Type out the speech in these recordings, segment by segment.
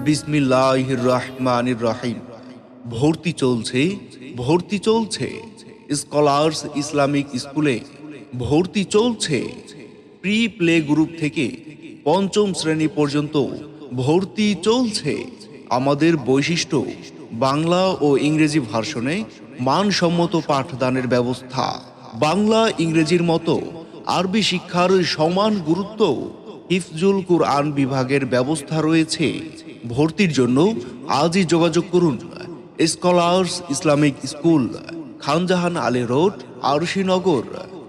বিসমিল্লাহির রহমানির রহিম। ভর্তি চলছে, ভর্তি চলছে। স্কলার্স ইসলামিক স্কুলে ভর্তি চলছে। প্রি প্লে গ্রুপ থেকে পঞ্চম শ্রেণী পর্যন্ত ভর্তি চলছে। আমাদের বৈশিষ্ট্য বাংলা ও ইংরেজি ভার্সনে মানসম্মত পাঠদানের ব্যবস্থা। বাংলা ইংরেজির মতো আরবি শিক্ষার সমান গুরুত্ব। হিফজুল কুরআন বিভাগের ব্যবস্থা রয়েছে। ভর্তির জন্য আজই যোগাযোগ করুন scholars Islamic school, Khanjahan Ali road, Arshinagar.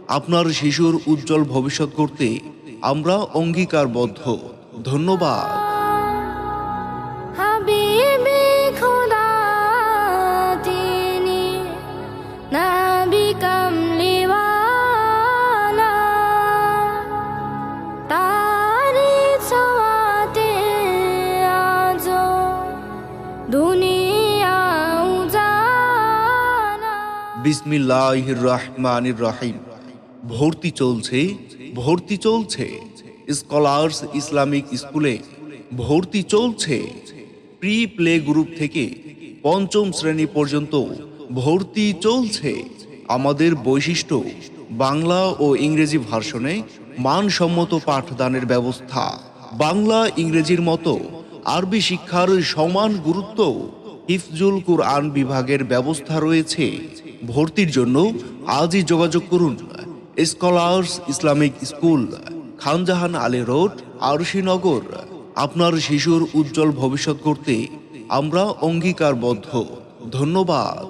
আপনার শিশুর উজ্জ্বল ভবিষ্যৎ করতে আমরা অঙ্গীকারবদ্ধ। ধন্যবাদ। হাবিবে খোদা তিনি নবী কামলিওয়ালা, তারি ছোঁয়াতে আজো দুনিয়া উজালা। বিসমিল্লাহির রহমানির রহিম। ভর্তি চলছে, ভর্তি চলছে। স্কলার্স ইসলামিক স্কুলে ভর্তি চলছে। প্রি প্লে গ্রুপ থেকে পঞ্চম শ্রেণী পর্যন্ত ভর্তি চলছে। আমাদের বৈশিষ্ট্য বাংলা ও ইংরেজি ভার্সনে মানসম্মত পাঠদানের ব্যবস্থা। বাংলা ইংরেজির মতো আরবি শিক্ষার সমান গুরুত্ব। হিফজুল কুরআন বিভাগের ব্যবস্থা রয়েছে। ভর্তির জন্য আজই যোগাযোগ করুন scholars Islamic school, Khanjahan Ali road, Arshinagar. আপনার শিশুর উজ্জ্বল ভবিষ্যৎ করতে আমরা অঙ্গীকারবদ্ধ। ধন্যবাদ।